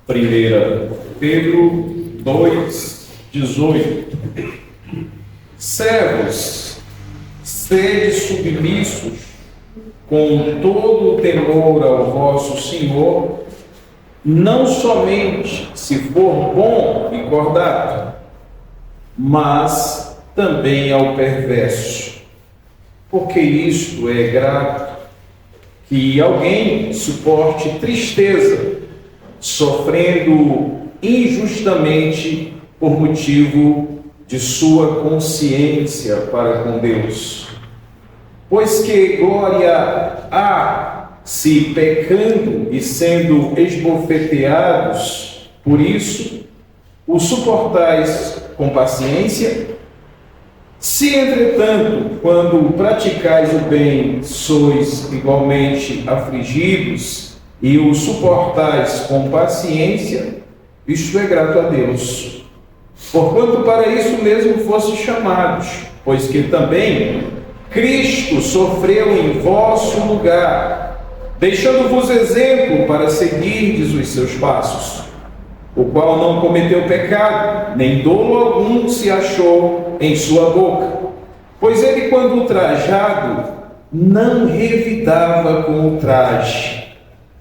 1 Pedro 2,18. Servos, sede submissos com todo o temor ao vosso Senhor, não somente se for bom e cordato, mas também ao perverso, porque isto é grato, que alguém suporte tristeza, sofrendo injustamente por motivo de sua consciência para com Deus. Pois que glória há se pecando e sendo esbofeteados, por isso o suportais com paciência? Se, entretanto, quando praticais o bem, sois igualmente afligidos e o suportais com paciência, isto é grato a Deus. Porquanto para isso mesmo fostes chamados, pois que também Cristo sofreu em vosso lugar, deixando-vos exemplo para seguirdes os seus passos, o qual não cometeu pecado, nem dolo algum se achou em sua boca. Pois ele, quando ultrajado, não revidava com o traje.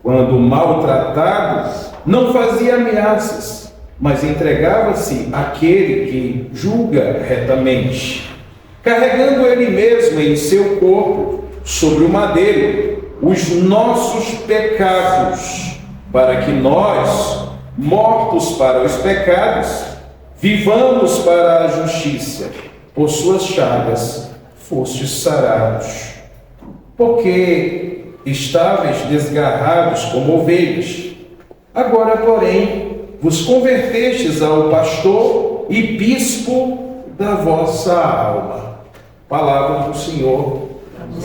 Quando maltratado, não fazia ameaças, mas entregava-se àquele que julga retamente, carregando ele mesmo em seu corpo, sobre o madeiro, os nossos pecados, para que nós, mortos para os pecados, vivamos para a justiça. Por suas chagas fostes sarados. Porque estáveis desgarrados como ovelhas, agora, porém, vos convertestes ao pastor e bispo da vossa alma. Palavra do Senhor.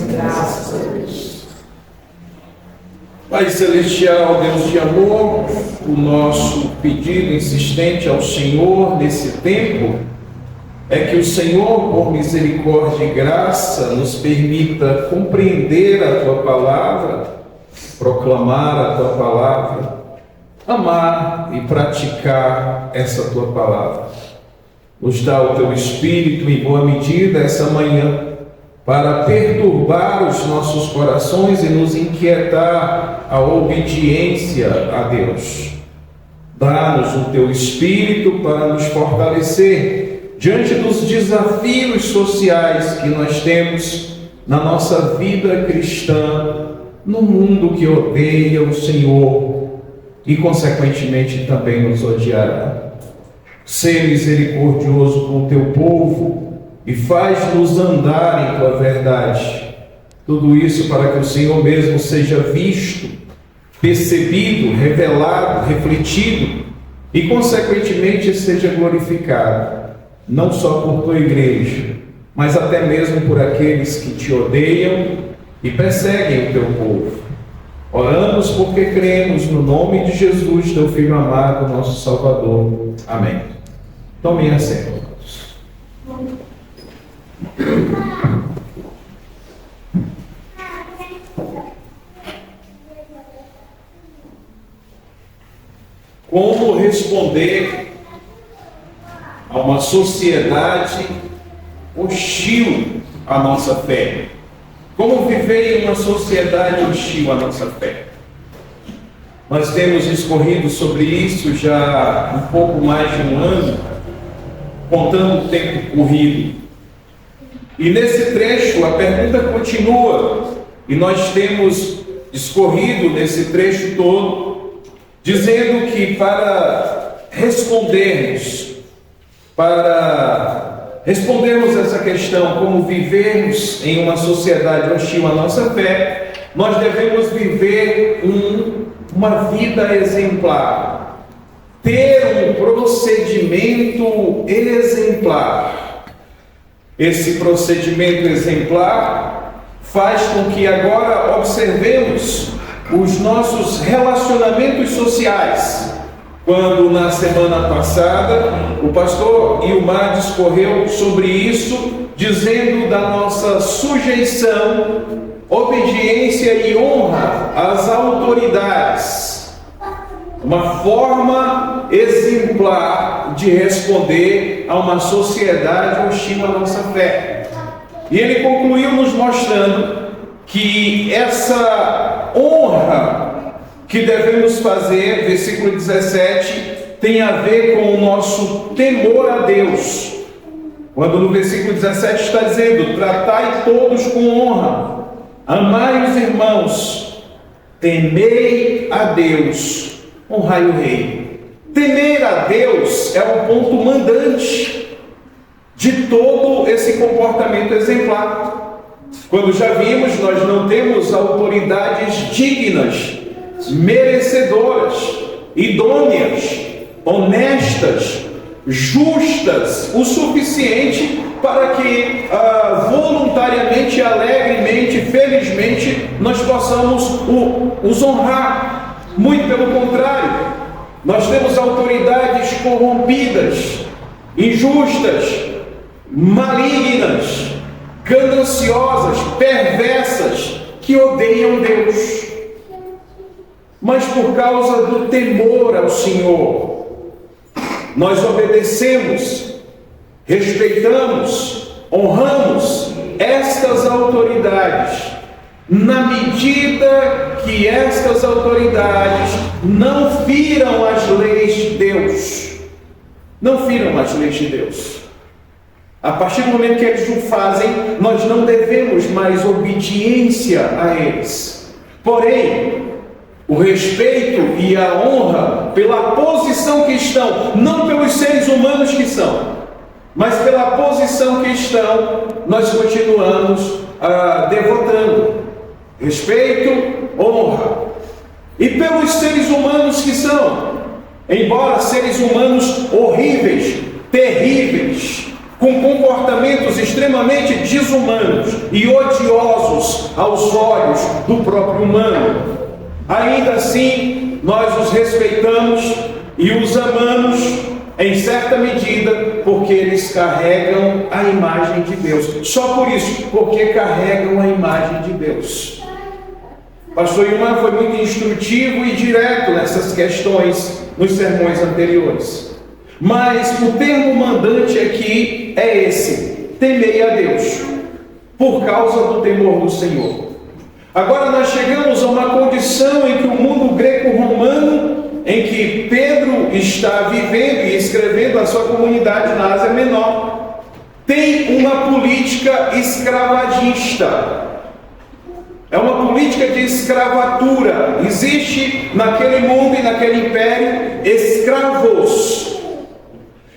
Graças a Deus. Pai celestial, Deus de amor, o nosso pedido insistente ao Senhor nesse tempo é que o Senhor, por misericórdia e graça, nos permita compreender a Tua palavra, proclamar a Tua palavra, amar e praticar essa Tua palavra. Nos dá o Teu Espírito em boa medida essa manhã, para perturbar os nossos corações e nos inquietar a obediência a Deus. Dá-nos o Teu Espírito para nos fortalecer diante dos desafios sociais que nós temos na nossa vida cristã, no mundo que odeia o Senhor e, consequentemente, também nos odiará. Sê misericordioso com o Teu povo e faz-nos andar em Tua verdade. Tudo isso para que o Senhor mesmo seja visto, percebido, revelado, refletido e, consequentemente, seja glorificado, não só por Tua igreja, mas até mesmo por aqueles que Te odeiam e perseguem o Teu povo. Oramos porque cremos no nome de Jesus, Teu Filho amado, nosso Salvador. Amém. Tomem assento. Como responder a uma sociedade hostil à nossa fé? Como viver em uma sociedade hostil à nossa fé? Nós temos discorrido sobre isso já há um pouco mais de um ano, contando o tempo corrido. E nesse trecho a pergunta continua, e nós temos discorrido nesse trecho todo, dizendo que para respondermos essa questão, como vivermos em uma sociedade hostil à nossa fé, nós devemos viver uma vida exemplar, ter um procedimento exemplar. Esse procedimento exemplar faz com que agora observemos os nossos relacionamentos sociais. Quando na semana passada o pastor Ilmar discorreu sobre isso, dizendo da nossa sujeição, obediência e honra às autoridades. uma forma exemplar de responder a uma sociedade hostil à nossa fé. E ele concluiu nos mostrando que essa honra que devemos fazer, versículo 17, tem a ver com o nosso temor a Deus. Quando no versículo 17 está dizendo: tratai todos com honra, amai os irmãos, temei a Deus, honrai o rei. Temer a Deus é o ponto mandante de todo esse comportamento exemplar. Quando já vimos, nós não temos autoridades dignas, merecedoras, idôneas, honestas, justas, o suficiente para que voluntariamente, alegremente, felizmente, nós possamos os honrar. Muito pelo contrário, nós temos autoridades corrompidas, injustas, malignas, gananciosas, perversas, que odeiam Deus. Mas por causa do temor ao Senhor, nós obedecemos, respeitamos, honramos estas autoridades, na medida que estas autoridades não firam as leis de Deus. Não firam as leis de Deus. A partir do momento que eles o fazem, nós não devemos mais obediência a eles. Porém, o respeito e a honra pela posição que estão, não pelos seres humanos que são, mas pela posição que estão, nós continuamos devotando respeito, honra. E pelos seres humanos que são, embora seres humanos horríveis, terríveis, com comportamentos extremamente desumanos e odiosos aos olhos do próprio humano, ainda assim nós os respeitamos e os amamos em certa medida, porque eles carregam a imagem de Deus. Só por isso, porque carregam a imagem de Deus. Pastor Ilmar foi muito instrutivo e direto nessas questões nos sermões anteriores. Mas o termo mandante aqui é esse: temei a Deus, por causa do temor do Senhor. Agora nós chegamos a uma condição em que o mundo greco-romano, em que Pedro está vivendo e escrevendo a sua comunidade na Ásia Menor, tem uma política escravagista. É uma política de escravatura. Existe naquele mundo e naquele império escravos.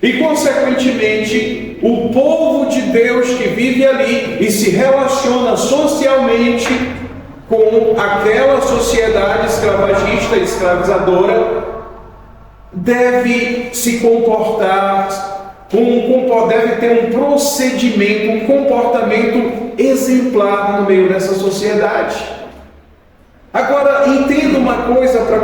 E, consequentemente, o povo de Deus que vive ali e se relaciona socialmente com aquela sociedade escravagista, escravizadora, deve se comportar, deve ter um procedimento, um comportamento exemplar no meio dessa sociedade. Agora, entenda uma coisa para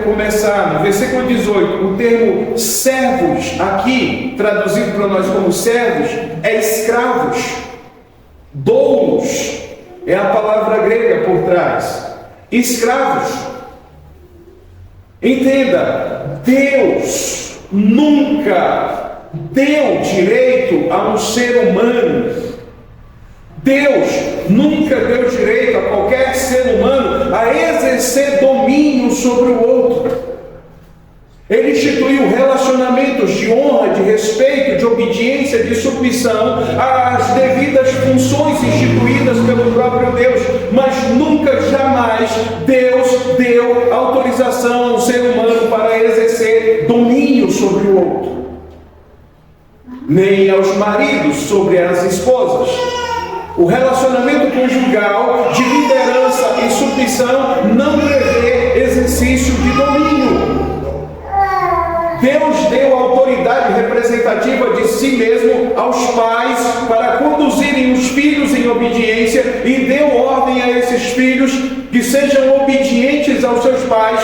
começar. No versículo 18, o termo servos, aqui, traduzido para nós como servos, é escravos. Doulos é a palavra grega por trás. Escravos. Entenda, Deus nunca deu direito a um ser humano. Deus nunca deu direito a qualquer ser humano a exercer domínio sobre o outro. Ele instituiu relacionamentos de honra, de respeito, de obediência, de submissão às devidas funções instituídas pelo próprio Deus, mas nunca, jamais, Deus deu autorização ao ser humano para exercer domínio sobre o outro, nem aos maridos sobre as esposas. O relacionamento conjugal de liderança e submissão não prevê exercício de domínio. Deus deu autoridade representativa de si mesmo aos pais para conduzirem os filhos em obediência e deu ordem a esses filhos que sejam obedientes aos seus pais,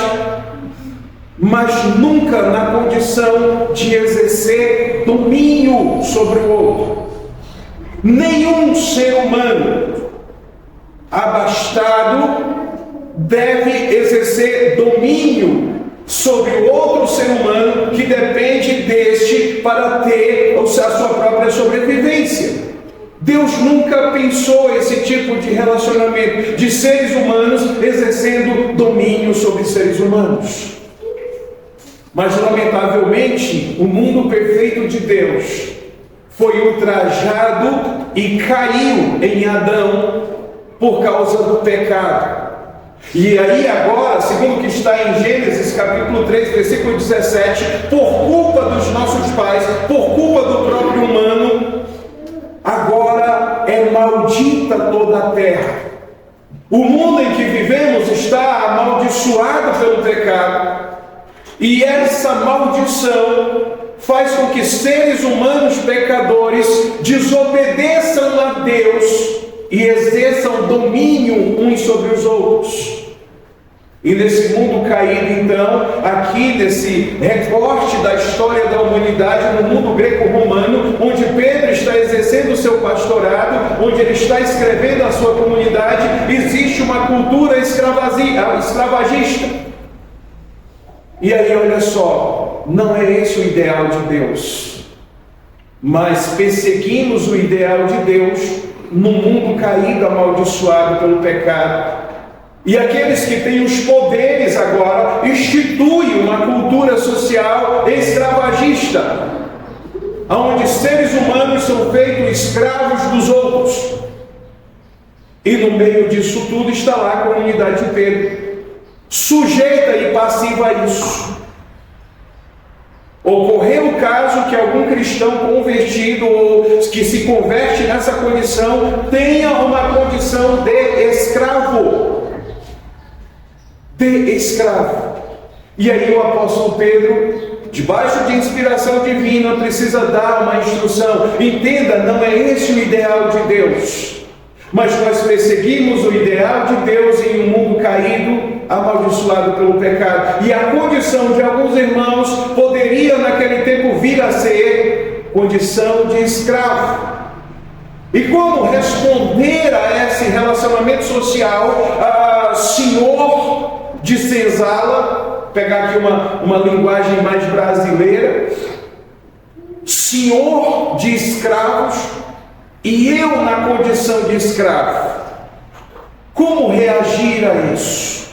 mas nunca na condição de exercer domínio sobre o outro. Nenhum ser humano abastado deve exercer domínio sobre o outro ser humano que depende deste para ter a sua própria sobrevivência. Deus nunca pensou esse tipo de relacionamento de seres humanos exercendo domínio sobre seres humanos. Mas, lamentavelmente, o mundo perfeito de Deus foi ultrajado e caiu em Adão por causa do pecado. E aí agora, segundo o que está em Gênesis capítulo 3, versículo 17, por culpa dos nossos pais, por culpa do próprio humano, agora é maldita toda a terra. O mundo em que vivemos está amaldiçoado pelo pecado, e essa maldição faz com que seres humanos pecadores desobedeçam a Deus e exerçam domínio uns sobre os outros. E nesse mundo caído, então, aqui nesse recorte da história da humanidade, no mundo greco-romano, onde Pedro está exercendo o seu pastorado, onde ele está escrevendo a sua comunidade, existe uma cultura escravagista. E aí, olha só, não é esse o ideal de Deus, mas perseguimos o ideal de Deus no mundo caído, amaldiçoado pelo pecado. E aqueles que têm os poderes agora instituem uma cultura social escravagista, onde seres humanos são feitos escravos dos outros. E no meio disso tudo está lá a comunidade de Pedro, sujeita e passiva a isso. Ocorreu o caso que algum cristão convertido ou que se converte nessa condição tenha uma condição de escravo. E aí o apóstolo Pedro, debaixo de inspiração divina, precisa dar uma instrução. Entenda, não é esse o ideal de Deus, mas nós perseguimos o ideal de Deus em um mundo caído, amaldiçoado pelo pecado. E a condição de alguns irmãos poderia naquele tempo vir a ser condição de escravo. E como responder a esse relacionamento social? Senhor de senzala, pegar aqui uma linguagem mais brasileira, senhor de escravos, e eu na condição de escravo. Como reagir a isso?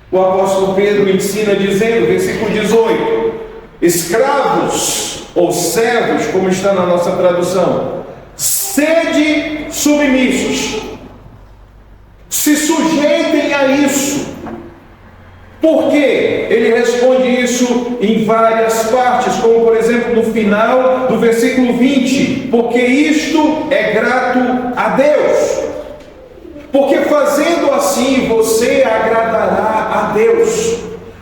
O apóstolo Pedro ensina dizendo, versículo 18, escravos ou servos, como está na nossa tradução, sede submissos, se sujeitem a isso. Por quê? Ele responde isso em várias partes, como por exemplo no final do versículo 20, porque isto é grato a Deus, porque fazendo assim você agradará a Deus,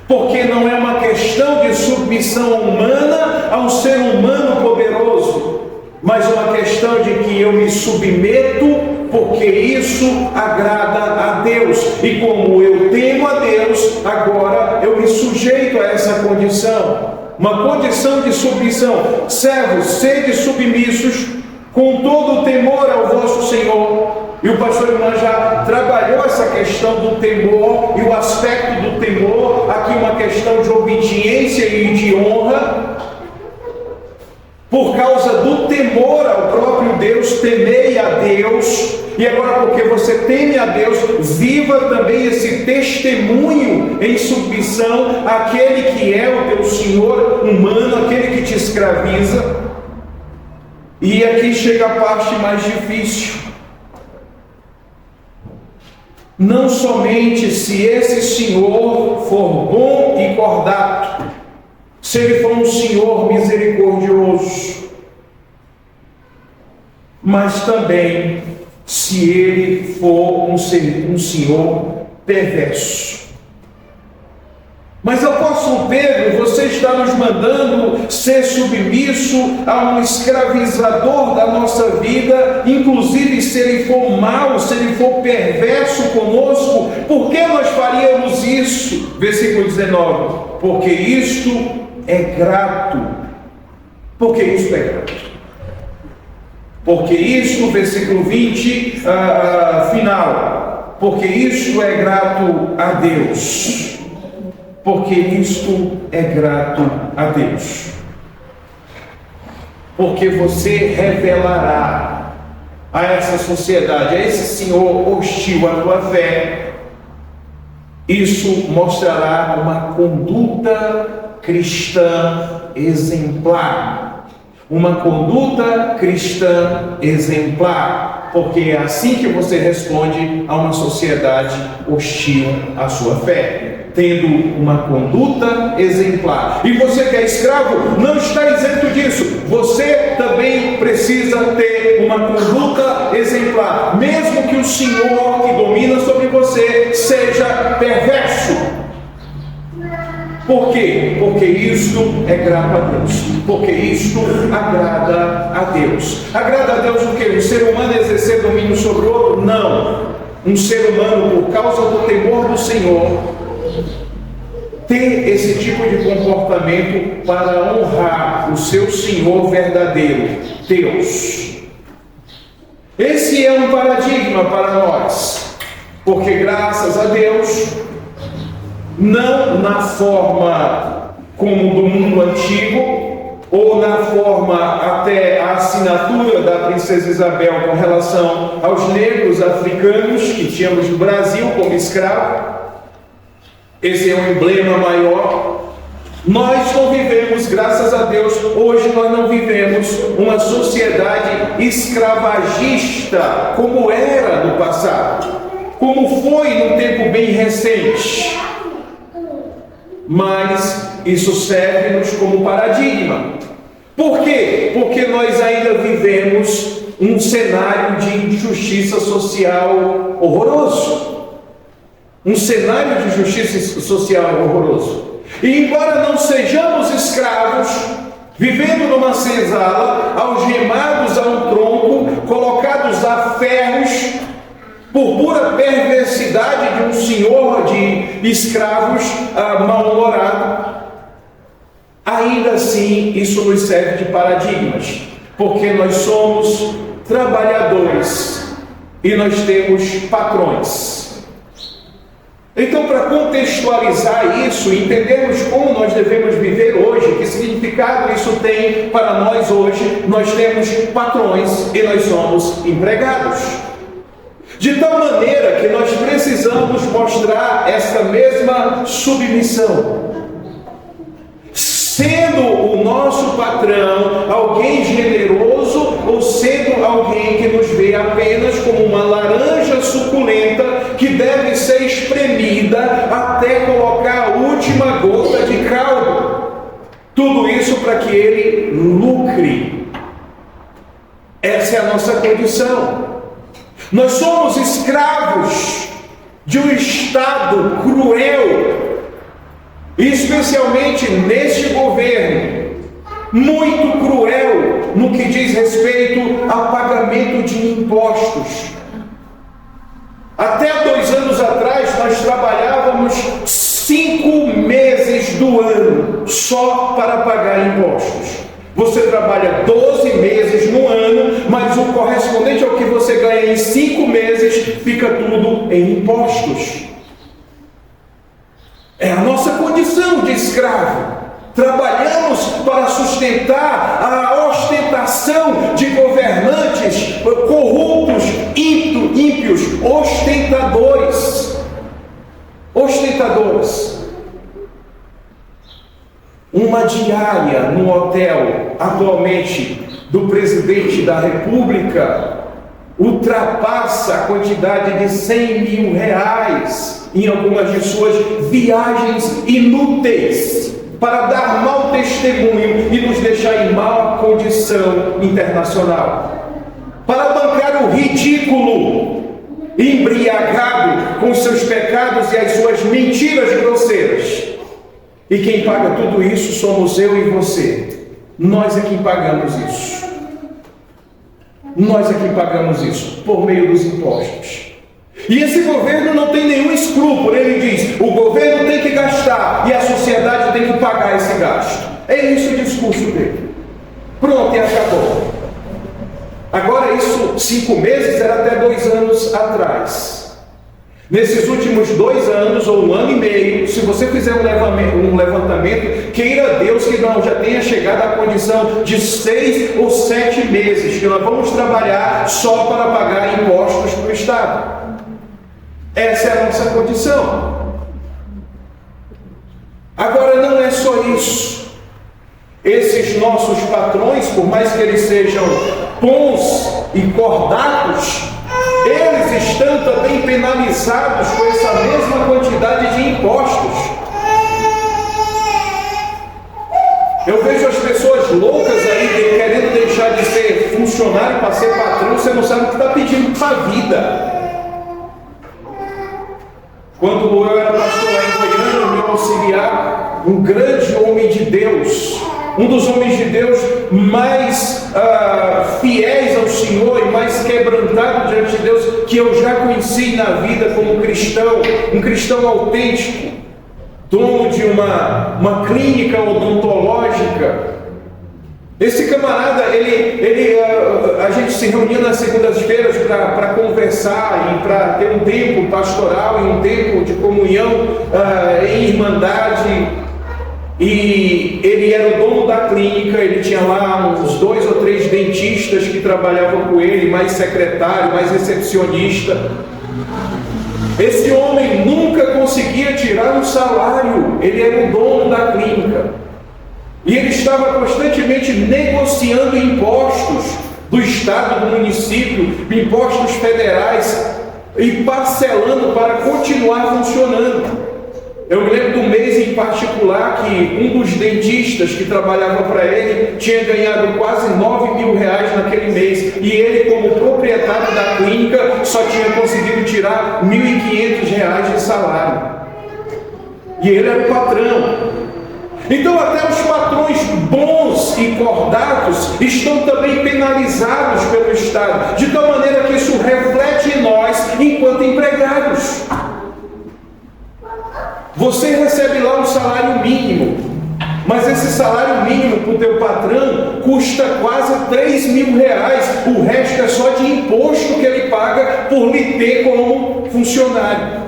porque não é uma questão de submissão humana a um ser humano poderoso, mas uma questão de que eu me submeto porque isso agrada a Deus, e como eu temo a Deus, agora eu me sujeito a essa condição, uma condição de submissão. Servos, sede submissos com todo o temor ao vosso Senhor. E o pastor Ivan já trabalhou essa questão do temor e o aspecto do temor, aqui uma questão de obediência e de honra. Por causa do temor ao próprio Deus, temei a Deus. E agora, porque você teme a Deus, viva também esse testemunho em submissão àquele que é o teu senhor humano, aquele que te escraviza. E aqui chega a parte mais difícil. Não somente se esse senhor for bom e cordato, se ele for um senhor misericordioso, mas também se ele for um senhor perverso. Mas apóstolo Pedro, você está nos mandando ser submisso a um escravizador da nossa vida, inclusive se ele for mau, se ele for perverso conosco, por que nós faríamos isso? Versículo 19, porque isto é grato. Porque isto é grato. Porque isto, versículo 20, final, porque isto é grato a Deus. porque isto é grato a Deus. Porque você revelará a essa sociedade, a esse senhor hostil à tua fé, isso mostrará uma conduta cristã exemplar. Uma conduta cristã exemplar, porque é assim que você responde a uma sociedade hostil à sua fé, tendo uma conduta exemplar. E você que é escravo não está isento disso. Você também precisa ter uma conduta exemplar, mesmo que o senhor que domina sobre você seja perverso. Por quê? Porque isto é grato a Deus. Porque isto agrada a Deus. Agrada a Deus o quê? Um ser humano exercer domínio sobre o outro? Não. Um ser humano, por causa do temor do Senhor, ter esse tipo de comportamento para honrar o seu Senhor verdadeiro, Deus. Esse é um paradigma para nós. Porque graças a Deus, não na forma como do mundo antigo, ou na forma até a assinatura da princesa Isabel com relação aos negros africanos que tínhamos no Brasil como escravo. Esse é um emblema maior. Nós não vivemos, graças a Deus, hoje nós não vivemos uma sociedade escravagista como era no passado, como foi num tempo bem recente. Mas isso serve-nos como paradigma. Por quê? Porque nós ainda vivemos um cenário de injustiça social horroroso. Um cenário de justiça social horroroso. E embora não sejamos escravos, vivendo numa senzala, algemados a um tronco, colocados a ferros, por pura perversidade de um senhor de escravos mal-humorado, ainda assim isso nos serve de paradigmas, porque nós somos trabalhadores e nós temos patrões. Então, para contextualizar isso, entendermos como nós devemos viver hoje, que significado isso tem para nós hoje, nós temos patrões e nós somos empregados. De tal maneira que nós precisamos mostrar essa mesma submissão. Sendo o nosso patrão alguém generoso ou sendo alguém que nos vê apenas como uma laranja suculenta que deve ser espremida até colocar a última gota de caldo. Tudo isso para que ele lucre. Essa é a nossa condição. Nós somos escravos de um Estado cruel, e especialmente neste governo, muito cruel no que diz respeito a pagamento de impostos. Até 2 anos atrás, nós trabalhávamos 5 meses do ano só para pagar impostos. Você trabalha 12 meses no ano, mas o correspondente ao que você ganha em 5 meses fica tudo em impostos. É a nossa condição de escravo. Trabalhamos para sustentar a ostentação de governantes corruptos, ímpios, ostentadores. Uma diária no hotel, atualmente, do presidente da República, ultrapassa a quantidade de 100 mil reais em algumas de suas viagens inúteis para dar mau testemunho e nos deixar em má condição internacional, para bancar o ridículo, embriagado com os seus pecados e as suas mentiras grosseiras. E quem paga tudo isso somos eu e você. Nós é quem pagamos isso. Nós é quem pagamos isso por meio dos impostos. E esse governo não tem nenhum escrúpulo. Ele diz: o governo tem que gastar e a sociedade tem que pagar esse gasto. É isso o discurso dele. Pronto, e acabou. Agora isso, 5 meses era até 2 anos atrás. Nesses últimos 2 anos ou 1 ano e meio, se você fizer um levantamento, queira Deus que não já tenha chegado à condição de 6 ou 7 meses que nós vamos trabalhar só para pagar impostos para o Estado. Essa é a nossa condição. Agora não é só isso. Esses nossos patrões, por mais que eles sejam bons e cordatos, eles estão também penalizados com essa mesma quantidade de impostos. Eu vejo as pessoas loucas aí querendo deixar de ser funcionário para ser patrão. Você não sabe o que está pedindo para a vida. Quando eu era pastor lá em Goiânia, meu auxiliar, um grande homem de Deus, um dos homens de Deus mais fiéis ao Senhor e mais quebrantado diante de Deus que eu já conheci na vida como cristão, um cristão autêntico, dono de uma clínica odontológica. Esse camarada, a gente se reunia nas segundas-feiras para conversar e para ter um tempo pastoral e um tempo de comunhão em irmandade. E ele era o dono da clínica, ele tinha lá uns 2 ou 3 dentistas que trabalhavam com ele, mais secretário, mais recepcionista. Esse homem nunca conseguia tirar um salário, ele era o dono da clínica. E ele estava constantemente negociando impostos do Estado, do município, impostos federais, e parcelando para continuar funcionando. Eu me lembro do mês em particular que um dos dentistas que trabalhava para ele tinha ganhado quase R$9.000 naquele mês, e ele, como proprietário da clínica, só tinha conseguido tirar R$1.500 de salário. E ele era o patrão. Então até os patrões bons e cordatos estão também penalizados pelo Estado, de tal maneira que isso reflete em nós enquanto empregados. Você recebe lá um salário mínimo, mas esse salário mínimo para o teu patrão custa quase R$3.000. O resto é só de imposto que ele paga por lhe ter como funcionário.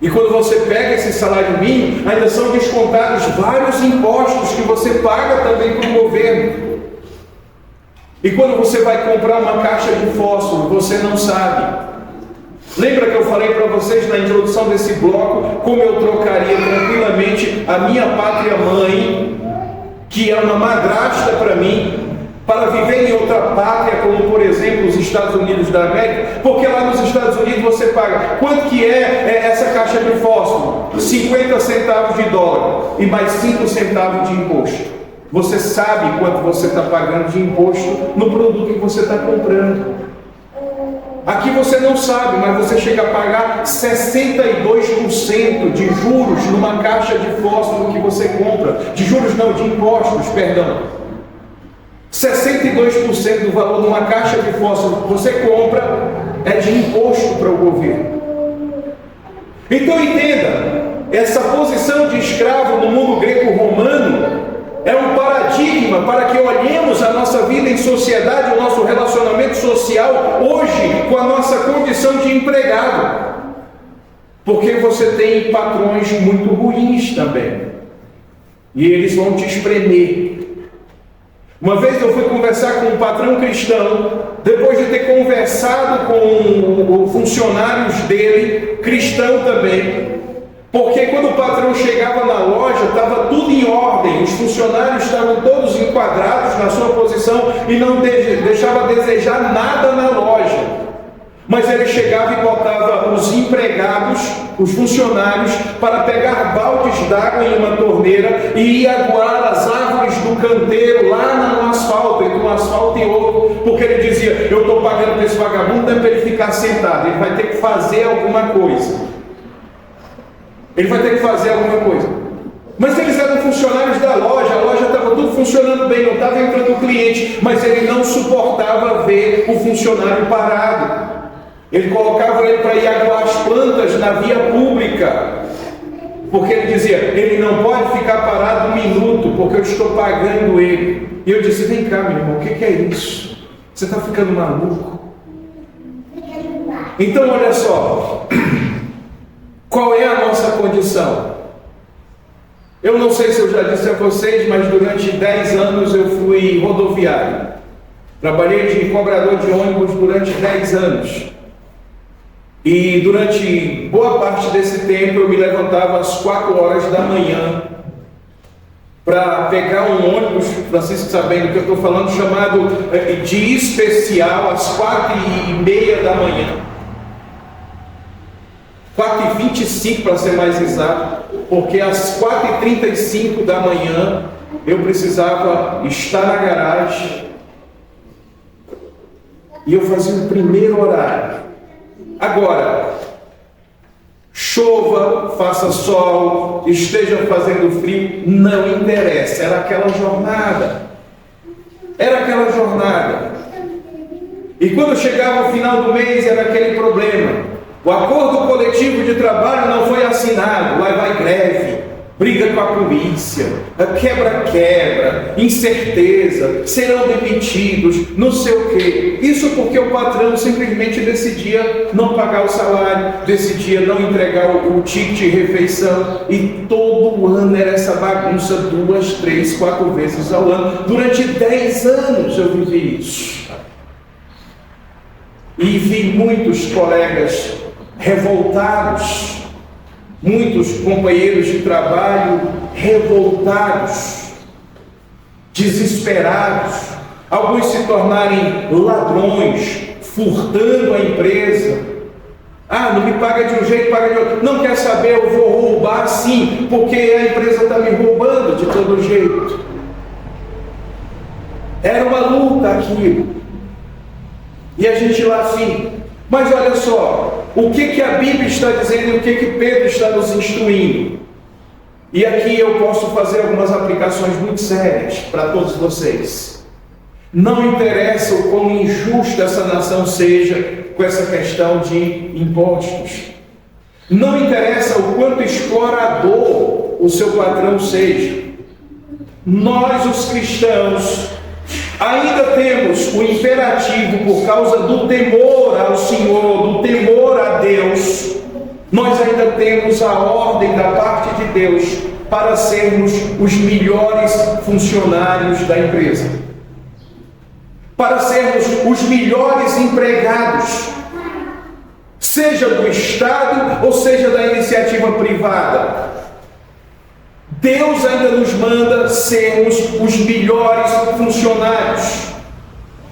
E quando você pega esse salário mínimo, ainda são descontados vários impostos que você paga também para o governo. E quando você vai comprar uma caixa de fósforo, você não sabe. Lembra que eu falei para vocês na introdução desse bloco como eu trocaria tranquilamente a minha pátria mãe, que é uma madrasta para mim, para viver em outra pátria, como por exemplo os Estados Unidos da América? Porque lá nos Estados Unidos você paga, quanto que é essa caixa de fósforo? 50 centavos de dólar e mais 5 centavos de imposto. Você sabe quanto você está pagando de imposto no produto que você está comprando. Aqui você não sabe, mas você chega a pagar 62% de juros numa caixa de fósforo que você compra. De juros não, de impostos, perdão. 62% do valor de uma caixa de fósforo que você compra é de imposto para o governo. Então entenda, essa posição de escravo no mundo greco-romano é um paradigma para que olhemos a nossa vida em sociedade, o nosso relacionamento social hoje com a nossa condição de empregado. Porque você tem patrões muito ruins também, e eles vão te espremer. Uma vez eu fui conversar com um patrão cristão, depois de ter conversado com os funcionários dele, cristão também, porque quando o patrão chegava na loja, estava tudo em ordem, os funcionários estavam todos enquadrados na sua posição e não deixava a desejar nada na loja. Mas ele chegava e botava os empregados, os funcionários, para pegar baldes d'água em uma torneira e ir aguar as árvores do canteiro lá no asfalto, entre um asfalto e outro, porque ele dizia, eu estou pagando para esse vagabundo, não é para ele ficar sentado, ele vai ter que fazer alguma coisa. Ele vai ter que fazer alguma coisa. Mas eles eram funcionários da loja, a loja estava tudo funcionando bem, não estava entrando cliente, mas ele não suportava ver o funcionário parado. Ele colocava ele para ir aguar as plantas na via pública, porque ele dizia, ele não pode ficar parado 1 minuto, porque eu estou pagando ele. E eu disse, vem cá meu irmão, o que é isso? Você está ficando maluco? Então, olha só, qual é a nossa condição? Eu não sei se eu já disse a vocês, mas durante 10 anos eu fui rodoviário. Trabalhei de cobrador de ônibus durante 10 anos. E durante boa parte desse tempo eu me levantava às 4 horas da manhã para pegar um ônibus, Francisco sabendo do que eu estou falando, chamado de especial, às 4h30 da manhã. 4h25 para ser mais exato, porque às 4h35 da manhã eu precisava estar na garagem e eu fazia o primeiro horário. Agora, chova, faça sol, esteja fazendo frio, não interessa, era aquela jornada. E quando chegava o final do mês era aquele problema. O acordo coletivo de trabalho não foi assinado, lá vai greve, briga com a polícia, quebra-quebra, incerteza, serão demitidos, não sei o quê. Isso porque o patrão simplesmente decidia não pagar o salário, decidia não entregar o ticket de refeição, e todo ano era essa bagunça 2, 3, 4 vezes ao ano. Durante 10 anos eu vivi isso. E vi muitos colegas revoltados, muitos companheiros de trabalho revoltados, desesperados, alguns se tornarem ladrões, furtando a empresa. Não me paga de um jeito, paga de outro. Não quer saber, eu vou roubar sim, porque a empresa está me roubando de todo jeito. Era uma luta aquilo. E a gente lá assim. Mas olha só, o que a Bíblia está dizendo e o que Pedro está nos instruindo? E aqui eu posso fazer algumas aplicações muito sérias para todos vocês. Não interessa o quão injusta essa nação seja com essa questão de impostos. Não interessa o quanto explorador o seu patrão seja. Nós, os cristãos, ainda temos o imperativo, por causa do temor ao Senhor, do temor a Deus, nós ainda temos a ordem da parte de Deus para sermos os melhores funcionários da empresa, para sermos os melhores empregados, seja do Estado ou seja da iniciativa privada. Deus ainda nos manda sermos os melhores funcionários.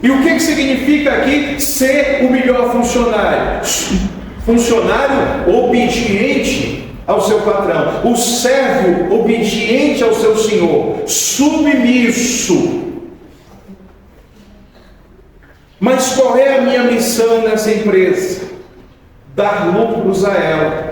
E o que significa aqui ser o melhor funcionário? Funcionário obediente ao seu patrão, o servo obediente ao seu senhor, submisso. Mas qual é a minha missão nessa empresa? Dar lucros a ela.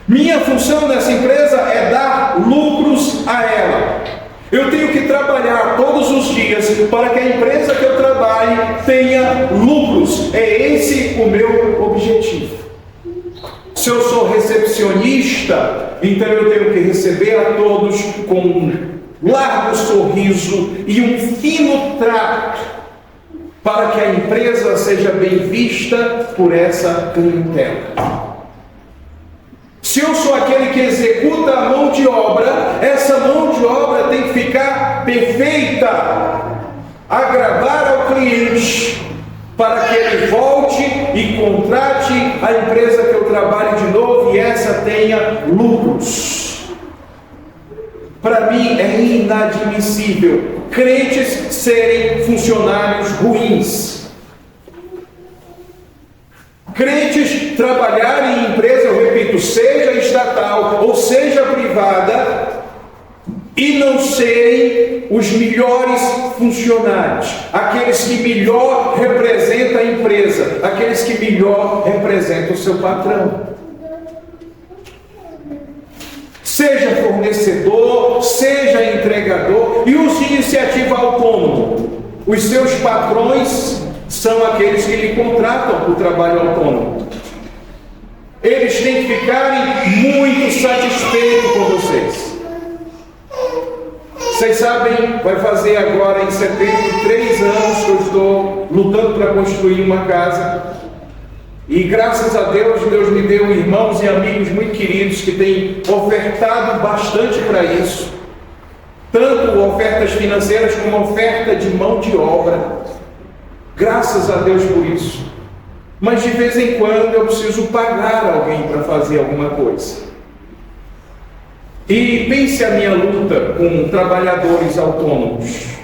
Minha função nessa empresa é dar lucros a ela. Eu tenho que trabalhar todos os dias para que a empresa que eu trabalhe tenha lucros. É esse o meu objetivo. Se eu sou recepcionista, então eu tenho que receber a todos com um largo sorriso e um fino trato, para que a empresa seja bem vista por essa clientela. Se eu sou aquele que executa a mão de obra, essa mão de obra tem que ficar perfeita, agradar ao cliente, para que ele volte e contrate a empresa que eu trabalho de novo e essa tenha lucros. Para mim é inadmissível crentes serem funcionários ruins. Crentes trabalharem em empresa, eu repito, seja estatal ou seja privada, e não serem os melhores funcionários, aqueles que melhor representam a empresa, aqueles que melhor representam o seu patrão. Seja fornecedor, seja entregador, e os de iniciativa autônoma, os seus patrões são aqueles que lhe contratam para o trabalho autônomo. Eles têm que ficarem muito satisfeitos com vocês. Vocês sabem, vai fazer agora em setembro 3 anos que eu estou lutando para construir uma casa. E graças a Deus, Deus me deu irmãos e amigos muito queridos que têm ofertado bastante para isso. Tanto ofertas financeiras como oferta de mão de obra. Graças a Deus por isso. Mas de vez em quando eu preciso pagar alguém para fazer alguma coisa. E pense a minha luta com trabalhadores autônomos.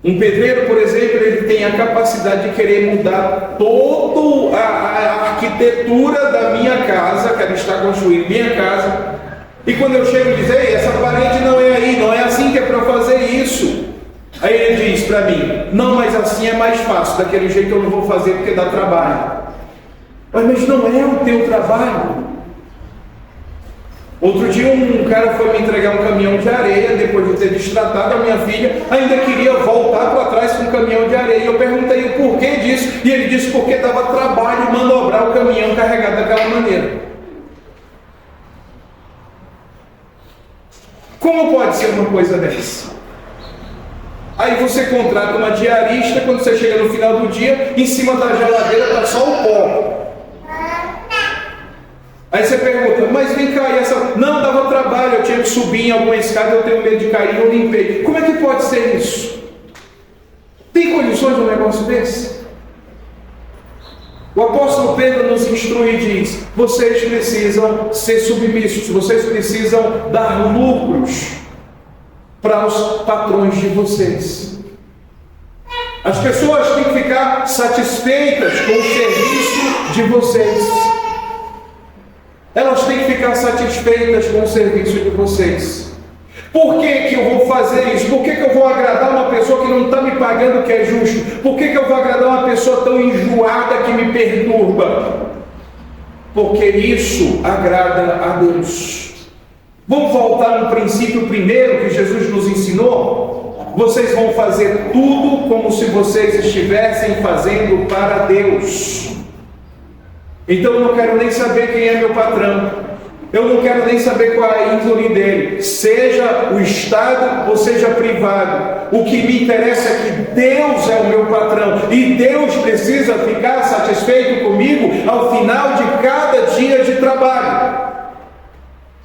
Um pedreiro, por exemplo, ele tem a capacidade de querer mudar toda a arquitetura da minha casa, que ele está construindo minha casa. E quando eu chego e diz, ei, essa parede não é aí, não é assim que é para fazer isso. Aí ele diz para mim, não, mas assim é mais fácil, daquele jeito eu não vou fazer porque dá trabalho. Mas não é o teu trabalho. Outro dia um cara foi me entregar um caminhão de areia, depois de ter destratado a minha filha, ainda queria voltar para trás com um caminhão de areia. Eu perguntei o porquê disso, e ele disse porque dava trabalho manobrar o caminhão carregado daquela maneira. Como pode ser uma coisa dessa? Aí você contrata uma diarista, quando você chega no final do dia, em cima da geladeira está só o pó. Aí você pergunta, mas vem cá, e essa... Não, dava trabalho, eu tinha que subir em alguma escada, eu tenho medo de cair, eu limpei. Como é que pode ser isso? Tem condições de um negócio desse? O apóstolo Pedro nos instrui e diz, vocês precisam ser submissos, vocês precisam dar lucros para os patrões de vocês. As pessoas têm que ficar satisfeitas com o serviço de vocês. Elas têm que ficar satisfeitas com o serviço de vocês. Por que eu vou fazer isso? Por que eu vou agradar uma pessoa que não está me pagando o que é justo? Por que eu vou agradar uma pessoa tão enjoada que me perturba? Porque isso agrada a Deus. Vamos voltar no princípio primeiro que Jesus nos ensinou? Vocês vão fazer tudo como se vocês estivessem fazendo para Deus. Então eu não quero nem saber quem é meu patrão. Eu não quero nem saber qual é a índole dele. Seja o Estado ou seja privado. O que me interessa é que Deus é o meu patrão. E Deus precisa ficar satisfeito comigo ao final de cada dia de trabalho.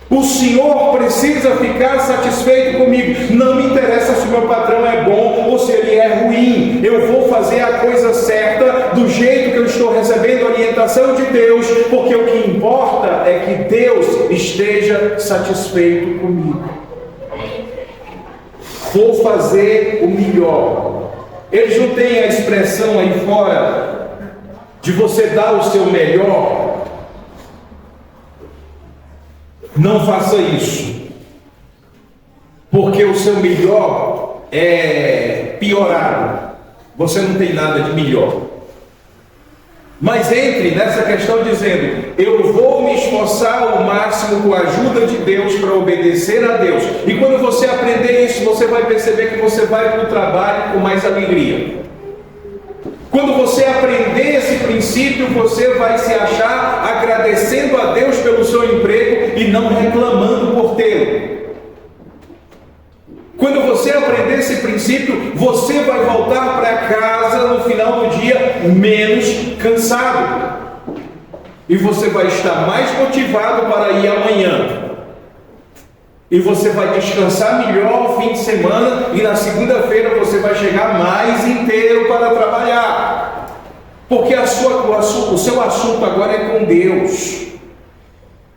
O Senhor precisa ficar satisfeito comigo. Não me interessa se o meu patrão é bom ou se ele é ruim. Eu vou fazer a coisa certa do jeito que eu estou recebendo a orientação de Deus, porque o que importa é que Deus esteja satisfeito comigo. Vou fazer o melhor. Eles não têm a expressão aí fora de você dar o seu melhor. Não faça isso, porque o seu melhor é piorado. Você não tem nada de melhor. Mas entre nessa questão dizendo, eu vou me esforçar ao máximo com a ajuda de Deus para obedecer a Deus. E quando você aprender isso, você vai perceber que você vai para o trabalho com mais alegria. Quando você aprender esse princípio, você vai se achar agradecendo a Deus pelo seu emprego e não reclamando por tê-lo. Quando você aprender esse princípio, você vai voltar para casa no final do dia menos cansado. E você vai estar mais motivado para ir amanhã. E você vai descansar melhor no fim de semana e na segunda-feira você vai chegar mais inteiro para trabalhar. Porque o seu assunto agora é com Deus.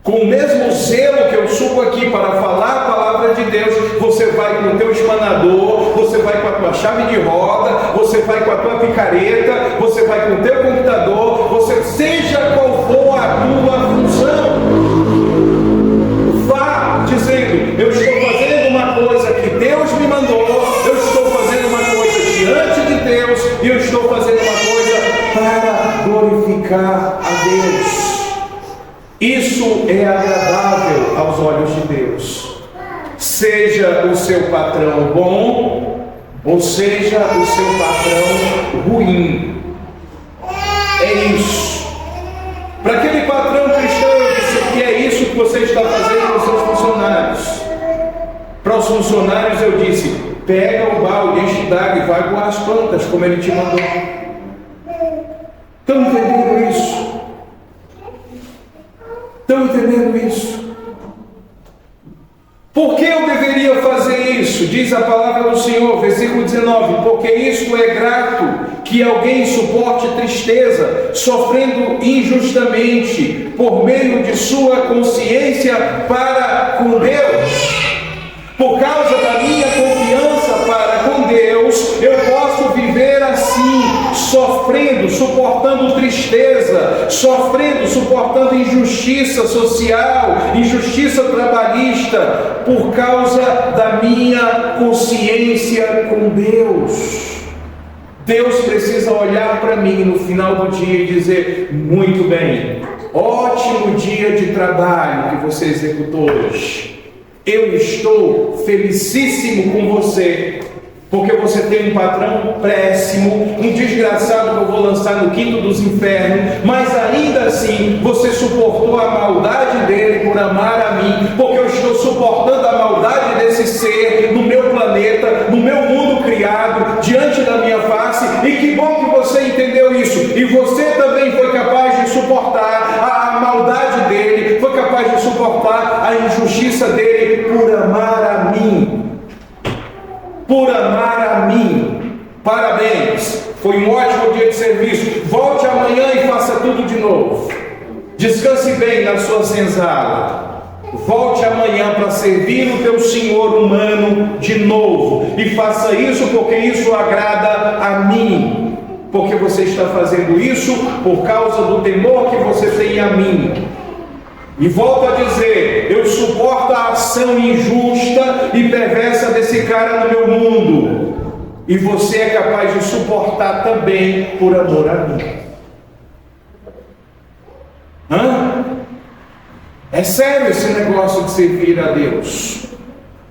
Com o mesmo zelo que eu subo aqui para falar a palavra de Deus, você vai com o teu espanador, você vai com a tua chave de roda, você vai com a tua picareta, você vai com o teu computador, você seja qual for a tua função. Vá dizendo, eu estou fazendo uma coisa que Deus me mandou, eu estou fazendo uma coisa diante de Deus, e eu estou fazendo uma coisa para glorificar a Deus. Isso é agradável aos olhos de Deus. Seja o seu patrão bom, ou seja o seu patrão ruim. É isso. Para aquele patrão cristão, eu disse que é isso que você está fazendo com os seus funcionários. Para os funcionários eu disse, pega o balde, enche d'água e vai coar as plantas, como ele te mandou. Estão entendendo isso? Estão entendendo isso? Por que eu deveria fazer isso? Diz a palavra do Senhor, versículo 19: porque isto é grato que alguém suporte tristeza, sofrendo injustamente, por meio de sua consciência para com Deus. Por causa da minha confiança para com Deus, eu posso viver assim, sofrendo, suportando tristeza, sofrendo, suportando injustiça social, injustiça trabalhista, por causa da minha consciência com Deus. Deus precisa olhar para mim no final do dia e dizer: muito bem, ótimo dia de trabalho que você executou hoje. Eu estou felicíssimo com você, porque você tem um patrão péssimo, um desgraçado que eu vou lançar no quinto dos infernos, mas ainda assim você suportou a maldade dele por amar a mim, porque eu estou suportando a maldade desse ser no meu planeta, no meu mundo criado, diante da minha face. E que bom que você entendeu isso, e você também foi capaz de suportar a maldade dele, foi capaz de suportar a injustiça dele por amar a mim. Por amar a mim. Parabéns, foi um ótimo dia de serviço. Volte amanhã e faça tudo de novo. Descanse bem na sua senzala. Volte amanhã para servir o teu senhor humano de novo, e faça isso porque isso agrada a mim, porque você está fazendo isso por causa do temor que você tem a mim. E volto a dizer, eu suporto a ação injusta e perversa desse cara no meu mundo, e você é capaz de suportar também por amor a mim. É sério esse negócio de servir a Deus.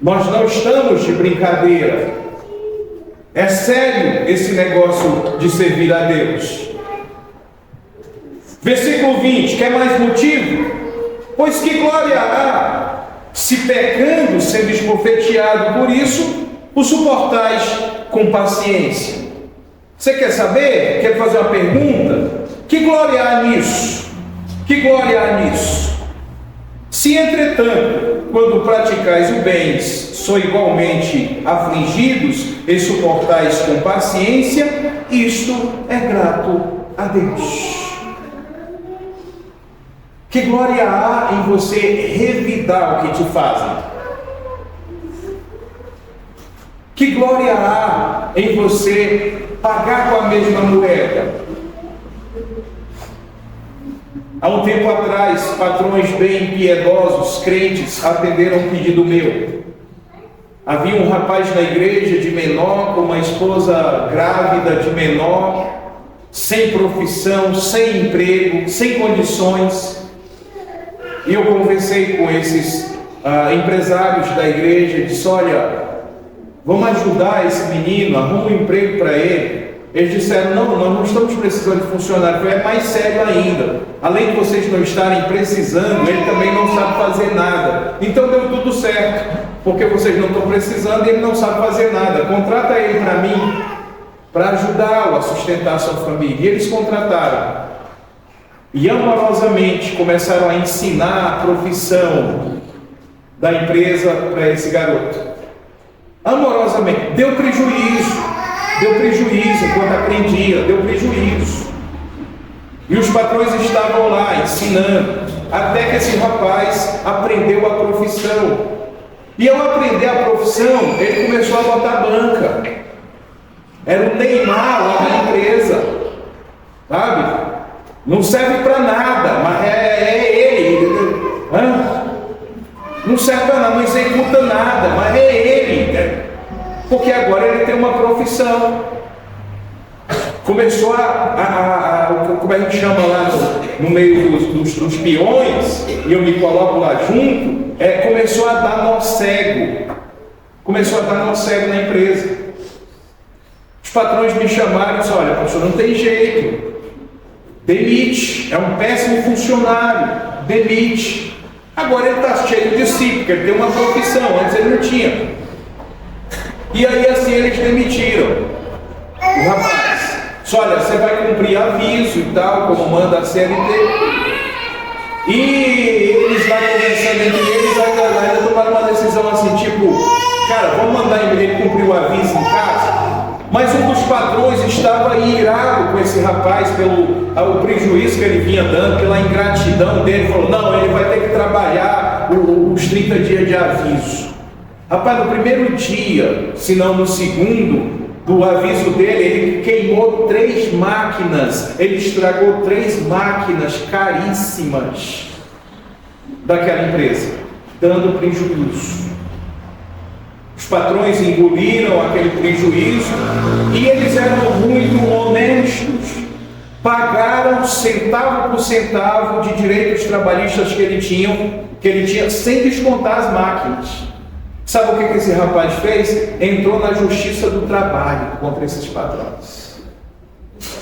Nós não estamos de brincadeira. É sério esse negócio de servir a Deus. Versículo 20, quer mais motivo? Pois que glória há, se pecando, sendo esbofeteado por isso, o suportais com paciência. Você quer saber? Quer fazer uma pergunta? Que glória há nisso? Que glória há nisso? Se, entretanto, quando praticais o bem, sois igualmente afligidos e suportais com paciência, isto é grato a Deus. Que glória há em você revidar o que te fazem? Que glória há em você pagar com a mesma moeda? Há um tempo atrás, patrões bem piedosos, crentes, atenderam um pedido meu. Havia um rapaz na igreja de menor, com uma esposa grávida de menor, sem profissão, sem emprego, sem condições. E eu conversei com esses empresários da igreja e disse: olha, vamos ajudar esse menino, arruma um emprego para ele. Eles disseram: não, nós não estamos precisando de funcionário. É mais sério ainda. Além de vocês não estarem precisando, ele também não sabe fazer nada. Então deu tudo certo, porque vocês não estão precisando e ele não sabe fazer nada. Contrata ele para mim, para ajudá-lo a sustentar a sua família. E eles contrataram. E amorosamente começaram a ensinar a profissão da empresa para esse garoto. Amorosamente. Deu prejuízo enquanto aprendia, deu prejuízo. E os patrões estavam lá ensinando, até que esse rapaz aprendeu a profissão. E ao aprender a profissão, ele começou a botar banca. Era o Neymar lá na empresa, sabe? Não serve para nada, mas é ele. Não serve para nada, não executa nada, mas é ele. Porque agora ele tem uma profissão. Começou como a gente chama lá no meio dos peões, e eu me coloco lá junto, começou a dar nó cego. Começou a dar nó cego na empresa. Os patrões me chamaram e disseram: olha, professor, não tem jeito. Demite, é um péssimo funcionário, demite. Agora ele está cheio de si, porque ele tem uma profissão, antes ele não tinha. E aí assim eles demitiram o rapaz. Disse: olha, você vai cumprir aviso e tal, como manda a CLT. E eles lá conversando entre eles, ainda tomaram uma decisão assim, tipo, cara, vamos mandar ele cumprir o aviso em casa. Mas um dos patrões estava irado com esse rapaz pelo prejuízo que ele vinha dando, pela ingratidão dele. Falou: não, ele vai ter que trabalhar os 30 dias de aviso. Rapaz, no primeiro dia, se não no segundo do aviso dele, ele queimou 3 máquinas, ele estragou 3 máquinas caríssimas daquela empresa, dando prejuízo. Os patrões engoliram aquele prejuízo e eles eram muito honestos, pagaram centavo por centavo de direitos trabalhistas que ele tinha, sem descontar as máquinas. Sabe o que esse rapaz fez? Entrou na justiça do trabalho contra esses patrões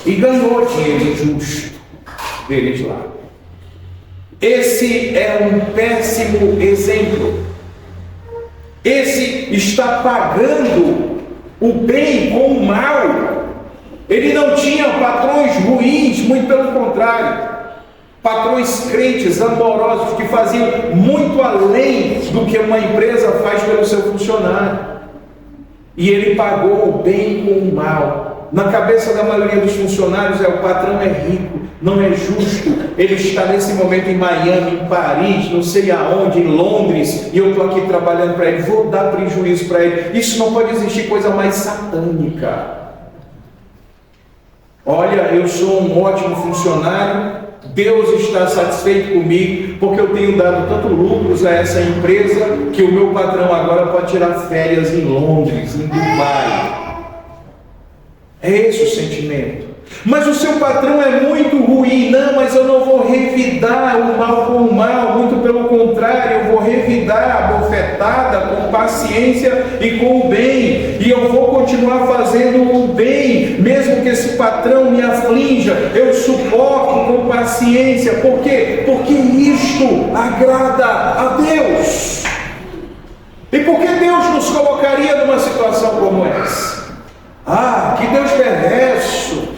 e ganhou dinheiro injusto deles lá. Esse é um péssimo exemplo. Esse está pagando o bem com o mal. Ele não tinha patrões ruins, muito pelo contrário. Patrões crentes, amorosos, que faziam muito além do que uma empresa faz pelo seu funcionário. E ele pagou o bem com o mal. Na cabeça da maioria dos funcionários o patrão é rico, não é justo. Ele está nesse momento em Miami, em Paris, não sei aonde, em Londres, e eu estou aqui trabalhando para ele, vou dar prejuízo para ele. Isso não pode existir coisa mais satânica. Olha, eu sou um ótimo funcionário, Deus está satisfeito comigo, porque eu tenho dado tanto lucros a essa empresa, que o meu patrão agora pode tirar férias em Londres, em Dubai. É esse o sentimento. Mas o seu patrão é muito ruim. Não, mas eu não vou revidar o mal com o mal, muito pelo contrário, eu vou revidar a bofetada com paciência e com o bem, e eu vou continuar fazendo o bem, mesmo que esse patrão me aflinja, eu suporto com paciência. Por quê? Porque isto agrada a Deus. E por que Deus nos colocaria numa situação como essa? Ah, que Deus perverso.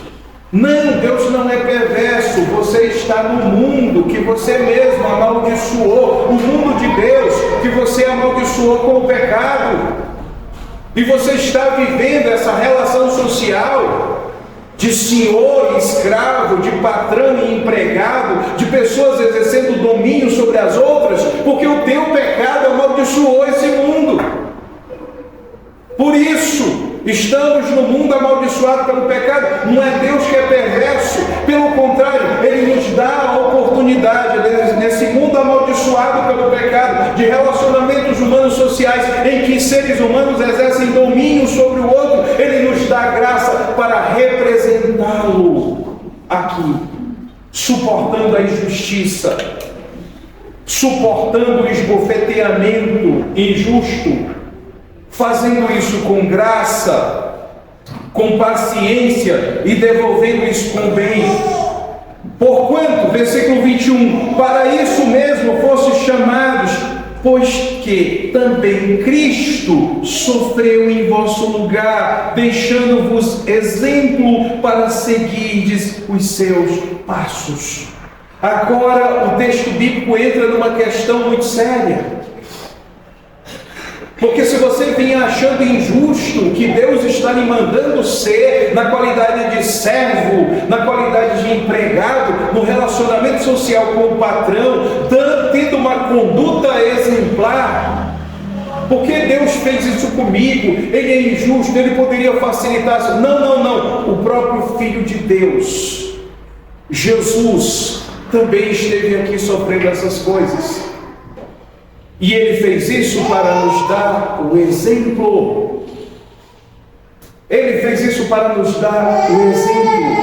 Não, Deus não é perverso. Você está no mundo que você mesmo amaldiçoou, o mundo de Deus que você amaldiçoou com o pecado, e você está vivendo essa relação social de senhor e escravo, de patrão e empregado, de pessoas exercendo domínio sobre as outras, porque o teu pecado amaldiçoou esse mundo. Por isso estamos no mundo amaldiçoado pelo pecado. Não é Deus que é perverso, pelo contrário, Ele nos dá a oportunidade, nesse mundo amaldiçoado pelo pecado, de relacionamentos humanos sociais, em que seres humanos exercem domínio sobre o outro. Ele nos dá graça para representá-lo aqui, suportando a injustiça, suportando o esbofeteamento injusto, fazendo isso com graça, com paciência e devolvendo isso com bem. Porquanto, versículo 21, para isso mesmo fostes chamados, pois que também Cristo sofreu em vosso lugar, deixando-vos exemplo para seguirdes os seus passos. Agora o texto bíblico entra numa questão muito séria. Porque se você vinha achando injusto que Deus está lhe mandando ser na qualidade de servo, na qualidade de empregado, no relacionamento social com o patrão, tendo uma conduta exemplar, porque Deus fez isso comigo, Ele é injusto, Ele poderia facilitar isso. Não. O próprio Filho de Deus, Jesus, também esteve aqui sofrendo essas coisas. E Ele fez isso para nos dar o exemplo. Ele fez isso para nos dar o exemplo.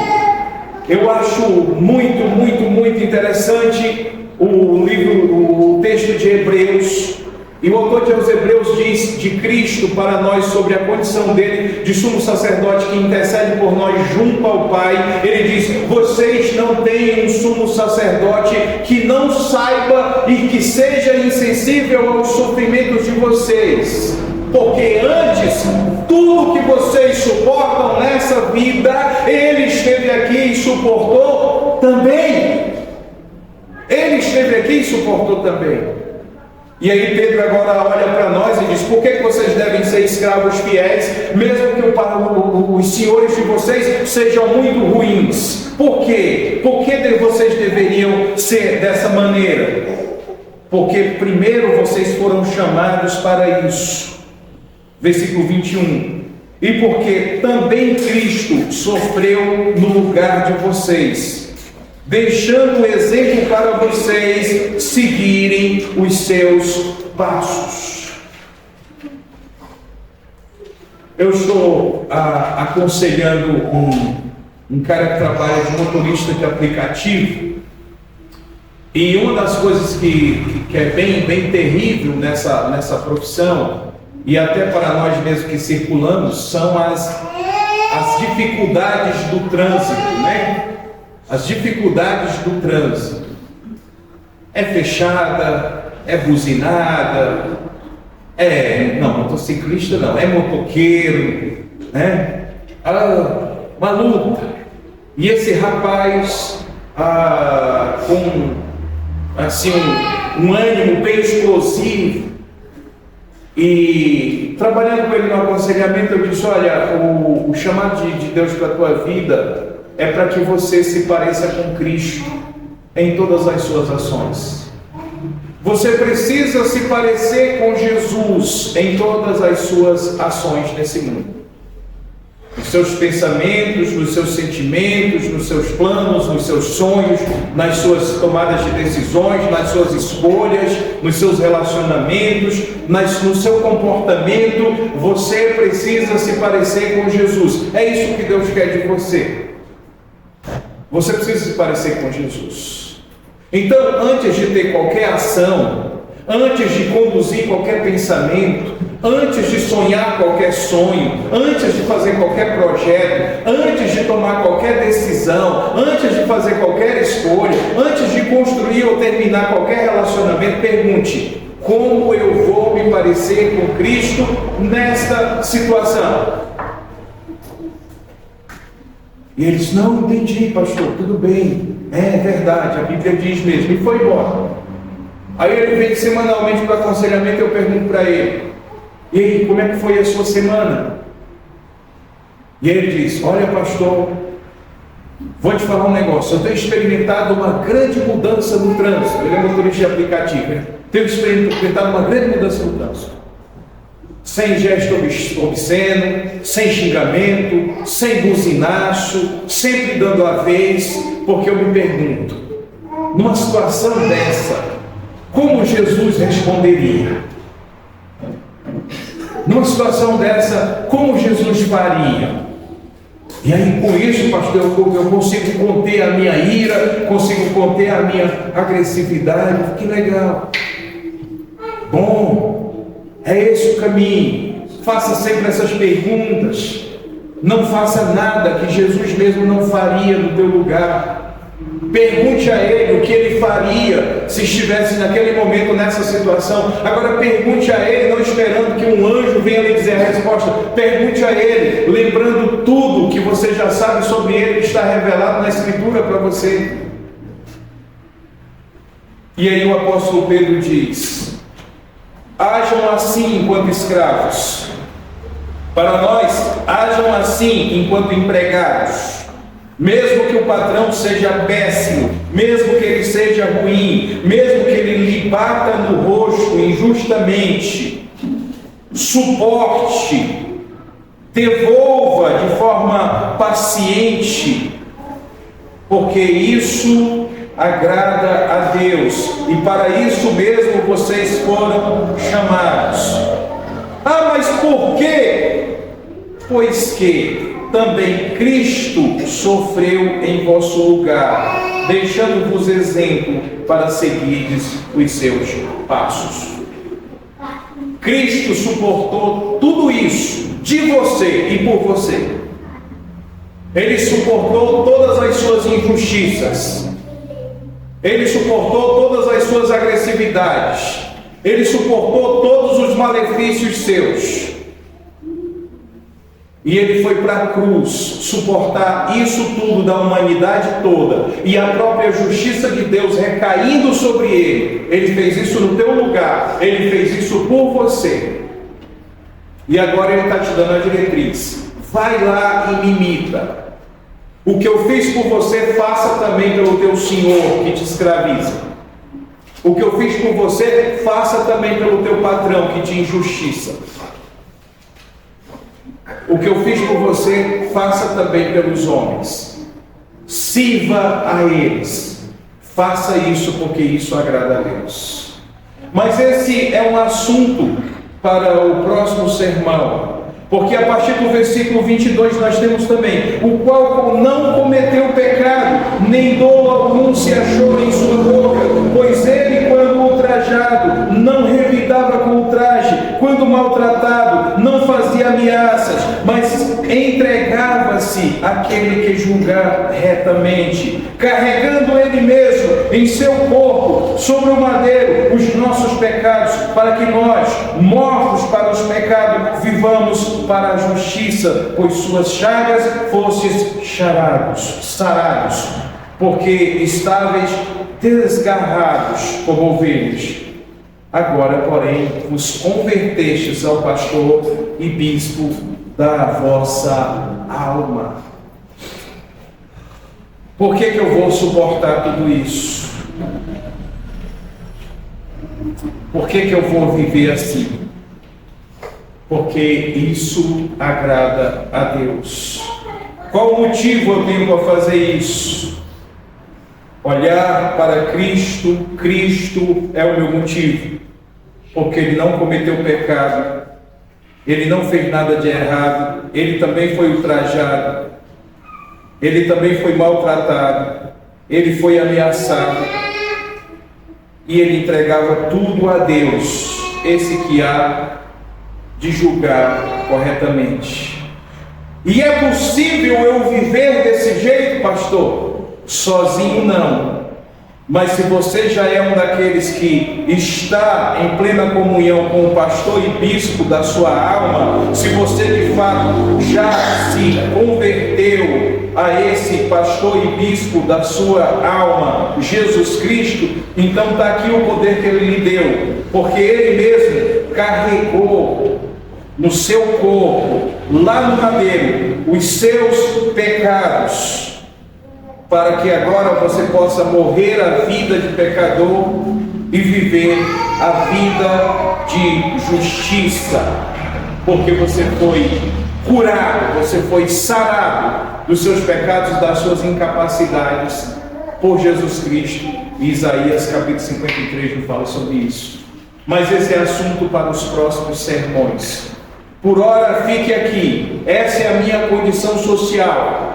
Eu acho muito interessante o texto de Hebreus. E o autor de Hebreus diz de Cristo para nós, sobre a condição dele de sumo sacerdote que intercede por nós junto ao Pai. Ele diz: vocês não têm um sumo sacerdote que não saiba e que seja insensível aos sofrimentos de vocês, porque antes tudo que vocês suportam nessa vida Ele esteve aqui e suportou também. Ele esteve aqui e suportou também. E aí Pedro agora olha para nós e diz: por que vocês devem ser escravos fiéis, mesmo que os senhores de vocês sejam muito ruins? Por quê? Por que vocês deveriam ser dessa maneira? Porque primeiro vocês foram chamados para isso. Versículo 21. E porque também Cristo sofreu no lugar de vocês, deixando o exemplo para vocês seguirem os seus passos. Eu estou aconselhando um cara que trabalha de motorista de aplicativo, e uma das coisas que é bem terrível nessa profissão, e até para nós mesmos que circulamos, são as dificuldades do trânsito, né? As dificuldades do trânsito. É fechada, é buzinada, não, motociclista não, é motoqueiro, né? Uma luta. E esse rapaz, com assim, um ânimo bem explosivo, e trabalhando com ele no aconselhamento, eu disse: olha, o chamado de Deus para a tua vida é para que você se pareça com Cristo em todas as suas ações. Você precisa se parecer com Jesus em todas as suas ações nesse mundo. Nos seus pensamentos, nos seus sentimentos, nos seus planos, nos seus sonhos, nas suas tomadas de decisões, nas suas escolhas, nos seus relacionamentos, no seu comportamento. Você precisa se parecer com Jesus. É isso que Deus quer de você. Você precisa se parecer com Jesus. Então, antes de ter qualquer ação, antes de conduzir qualquer pensamento, antes de sonhar qualquer sonho, antes de fazer qualquer projeto, antes de tomar qualquer decisão, antes de fazer qualquer escolha, antes de construir ou terminar qualquer relacionamento, pergunte: como eu vou me parecer com Cristo nesta situação? E eles: não entendi, pastor, tudo bem, é verdade, a Bíblia diz mesmo, e foi embora. Aí ele vem semanalmente para o aconselhamento, eu pergunto para ele: e aí, como é que foi a sua semana? E ele diz: olha, pastor, vou te falar um negócio, eu tenho experimentado uma grande mudança no trânsito. Ele é motorista de aplicativo, né? Tenho experimentado uma grande mudança no trânsito. Sem gesto obsceno, sem xingamento, sem buzinaço, sempre dando a vez, porque eu me pergunto, numa situação dessa, como Jesus responderia? Numa situação dessa, como Jesus faria? E aí, com isso, pastor, eu consigo conter a minha ira, consigo conter a minha agressividade. Que legal. Bom, é esse o caminho. Faça sempre essas perguntas. Não faça nada que Jesus mesmo não faria no teu lugar. Pergunte a Ele o que Ele faria se estivesse naquele momento nessa situação. Agora pergunte a Ele, não esperando que um anjo venha lhe dizer a resposta. Pergunte a Ele, lembrando tudo que você já sabe sobre Ele, que está revelado na Escritura para você. E aí o apóstolo Pedro diz: hajam assim enquanto escravos. Para nós, hajam assim enquanto empregados. Mesmo que o patrão seja péssimo, mesmo que ele seja ruim, mesmo que ele lhe bata no rosto injustamente, suporte, devolva de forma paciente, porque isso agrada a Deus, e para isso mesmo vocês foram chamados. Ah, mas por quê? Pois que também Cristo sofreu em vosso lugar, deixando-vos exemplo para seguirdes os seus passos. Cristo suportou tudo isso de você e por você. Ele suportou todas as suas injustiças. Ele suportou todas as suas agressividades. Ele suportou todos os malefícios seus. E ele foi para a cruz suportar isso tudo da humanidade toda, e a própria justiça de Deus recaindo sobre ele. Ele fez isso no teu lugar, ele fez isso por você. E agora ele está te dando a diretriz: vai lá e me imita. O que eu fiz por você, faça também pelo teu senhor que te escraviza. O que eu fiz por você, faça também pelo teu patrão que te injustiça. O que eu fiz por você, faça também pelos homens. Sirva a eles. Faça isso porque isso agrada a Deus. Mas esse é um assunto para o próximo sermão. Porque a partir do versículo 22 nós temos também: o qual não cometeu pecado, nem dolo algum se achou em sua boca, pois ele, quando ultrajado, não revidava com ultraje, quando maltratado, não fazia ameaças, mas entregava-se àquele que julgar retamente, carregando ele mesmo em seu corpo sobre o madeiro os nossos pecados, para que nós, mortos para os pecados, vivamos para a justiça, pois suas chagas fostes sarados, porque estáveis desgarrados como ovelhas. Agora, porém, vos convertestes ao pastor e bispo da vossa alma. Por que eu vou suportar tudo isso? Por que eu vou viver assim? Porque isso agrada a Deus. Qual o motivo eu tenho para fazer isso? Olhar para Cristo. Cristo é o meu motivo, porque Ele não cometeu pecado, Ele não fez nada de errado, Ele também foi ultrajado, Ele também foi maltratado, Ele foi ameaçado, e Ele entregava tudo a Deus, esse que há de julgar corretamente. E é possível eu viver desse jeito, pastor? Sozinho não. Mas se você já é um daqueles que está em plena comunhão com o pastor e bispo da sua alma, se você de fato já se converteu a esse pastor e bispo da sua alma, Jesus Cristo, então está aqui o poder que Ele lhe deu, porque Ele mesmo carregou no seu corpo, lá no madeiro, os seus pecados, para que agora você possa morrer a vida de pecador e viver a vida de justiça, porque você foi curado, você foi sarado dos seus pecados e das suas incapacidades por Jesus Cristo. E Isaías capítulo 53 nos fala sobre isso. Mas esse é assunto para os próximos sermões. Por ora, fique aqui. Essa é a minha condição social.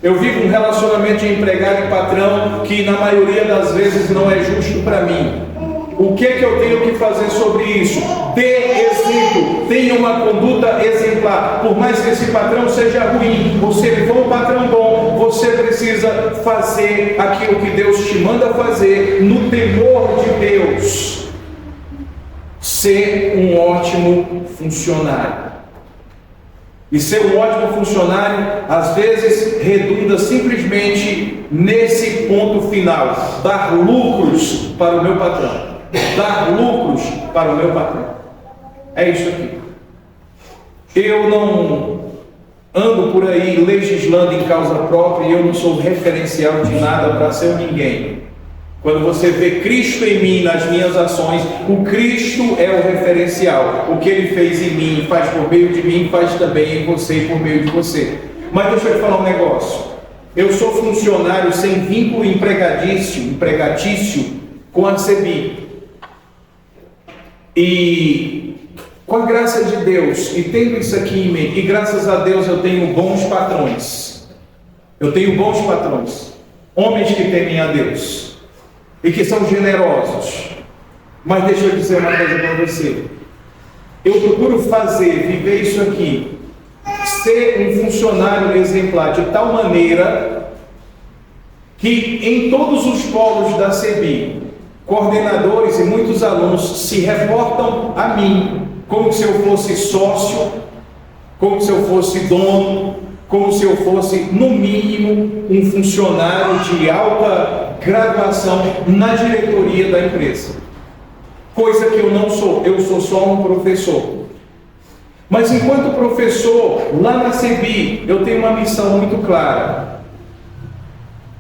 Eu vivo um relacionamento de empregado e patrão que na maioria das vezes não é justo para mim. O que eu tenho que fazer sobre isso? Dê exemplo, tenha uma conduta exemplar. Por mais que esse patrão seja ruim, ou se ele for um patrão bom, você precisa fazer aquilo que Deus te manda fazer no temor de Deus. Ser um ótimo funcionário. E ser um ótimo funcionário, às vezes, redunda simplesmente nesse ponto final: dar lucros para o meu patrão. Dar lucros para o meu patrão. É isso aqui. Eu não ando por aí legislando em causa própria, e eu não sou referencial de nada para ser ninguém. Quando você vê Cristo em mim, nas minhas ações, o Cristo é o referencial. O que Ele fez em mim, faz por meio de mim, faz também em você e por meio de você. Mas deixa eu te falar um negócio. Eu sou funcionário sem vínculo empregatício com a CEBI. E com a graça de Deus, e tendo isso aqui em mim, e graças a Deus eu tenho bons patrões. Eu tenho bons patrões. Homens que temem a Deus e que são generosos. Mas deixa eu dizer uma coisa para você. Eu procuro viver isso aqui, ser um funcionário exemplar de tal maneira que em todos os polos da CEBI, coordenadores e muitos alunos se reportam a mim como se eu fosse sócio, como se eu fosse dono, como se eu fosse, no mínimo, um funcionário de alta graduação na diretoria da empresa. Coisa que eu não sou, eu sou só um professor. Mas enquanto professor, lá na CEBI, eu tenho uma missão muito clara.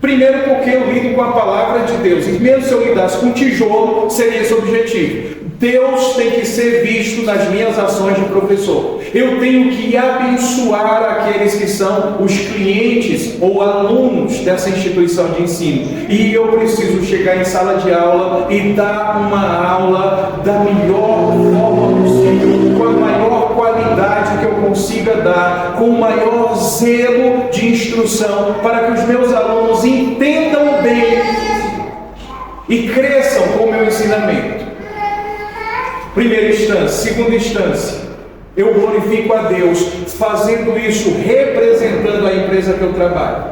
Primeiro porque eu lido com a palavra de Deus, e mesmo se eu lidasse com tijolo, seria esse o objetivo. Deus tem que ser visto nas minhas ações de professor. Eu tenho que abençoar aqueles que são os clientes ou alunos dessa instituição de ensino. E eu preciso chegar em sala de aula e dar uma aula da melhor forma possível, com a maior qualidade que eu consiga dar, com o maior zelo de instrução, para que os meus alunos entendam bem e cresçam com o meu ensinamento. Primeira instância. Segunda instância, eu glorifico a Deus fazendo isso, representando a empresa que eu trabalho,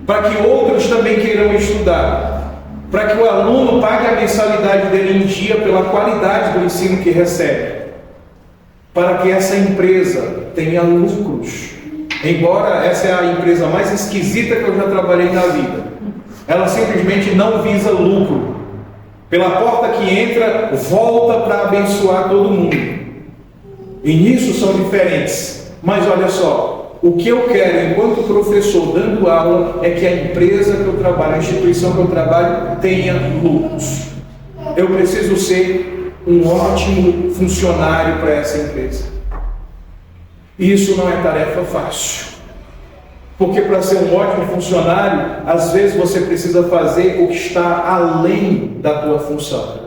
para que outros também queiram estudar, para que o aluno pague a mensalidade dele em dia pela qualidade do ensino que recebe, para que essa empresa tenha lucros. Embora essa é a empresa mais esquisita que eu já trabalhei na vida, ela simplesmente não visa lucro. Pela porta que entra, volta para abençoar todo mundo. E nisso são diferentes. Mas olha só, o que eu quero enquanto professor dando aula é que a empresa que eu trabalho, a instituição que eu trabalho, tenha lucros. Eu preciso ser um ótimo funcionário para essa empresa. Isso não é tarefa fácil. Porque para ser um ótimo funcionário, às vezes você precisa fazer o que está além da tua função.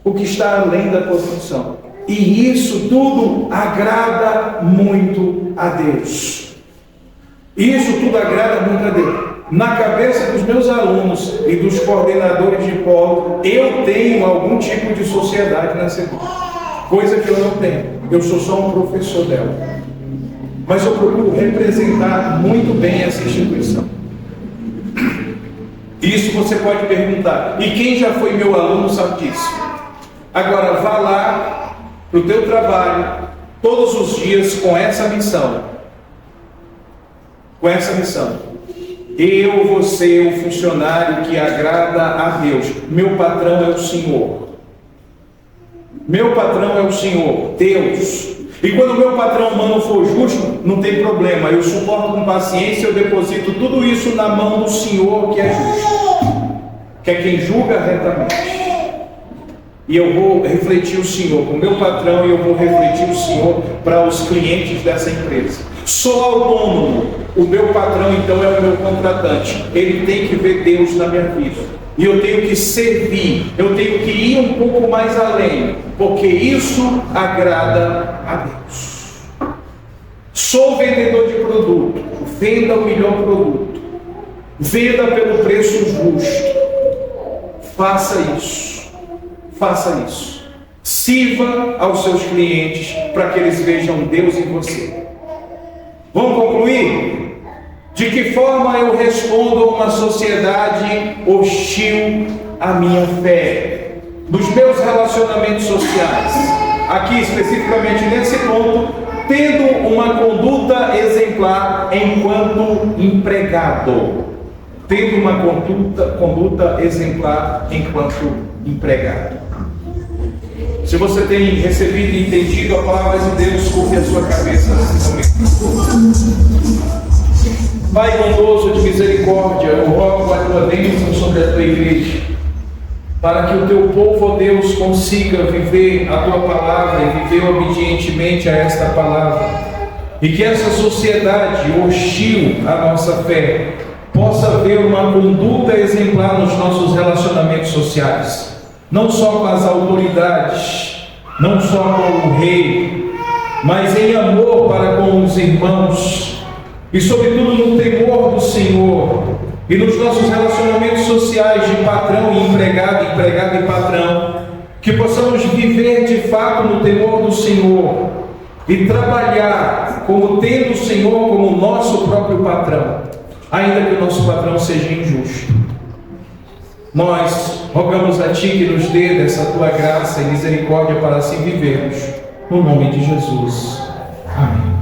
O que está além da tua função. E isso tudo agrada muito a Deus. Isso tudo agrada muito a Deus. Na cabeça dos meus alunos e dos coordenadores de polo, eu tenho algum tipo de sociedade na CEBI. Coisa que eu não tenho. Eu sou só um professor dela. Mas eu procuro representar muito bem essa instituição. Isso você pode perguntar. E quem já foi meu aluno sabe disso. Agora, vá lá para o teu trabalho, todos os dias, com essa missão. Com essa missão. Eu vou ser o funcionário que agrada a Deus. Meu patrão é o Senhor. Meu patrão é o Senhor, Deus. E quando o meu patrão humano for justo, não tem problema, eu suporto com paciência, eu deposito tudo isso na mão do Senhor que é justo, que é quem julga retamente. E eu vou refletir o Senhor com o meu patrão, e eu vou refletir o Senhor para os clientes dessa empresa. Sou autônomo, o meu patrão então é o meu contratante, ele tem que ver Deus na minha vida. E eu tenho que servir, eu tenho que ir um pouco mais além, porque isso agrada a Deus. Sou vendedor de produto, venda o melhor produto, venda pelo preço justo. Faça isso, faça isso. Sirva aos seus clientes para que eles vejam Deus em você. Vamos concluir? De que forma eu respondo a uma sociedade hostil à minha fé? Dos meus relacionamentos sociais. Aqui especificamente nesse ponto, tendo uma conduta exemplar enquanto empregado. Tendo uma conduta exemplar enquanto empregado. Se você tem recebido e entendido a palavra de Deus, curve a sua cabeça nesse momento. Pai bondoso de misericórdia, eu rogo a tua bênção sobre a tua igreja, para que o teu povo, ó Deus, consiga viver a tua palavra e viver obedientemente a esta palavra, e que essa sociedade hostil à nossa fé possa ver uma conduta exemplar nos nossos relacionamentos sociais, não só com as autoridades, não só com o rei, mas em amor para com os irmãos, e sobretudo no temor do Senhor, e nos nossos relacionamentos sociais de patrão e empregado, empregado e patrão, que possamos viver de fato no temor do Senhor e trabalhar como tendo o Senhor como nosso próprio patrão, ainda que o nosso patrão seja injusto. Nós rogamos a Ti que nos dê dessa Tua graça e misericórdia para assim vivermos, no nome de Jesus. Amém.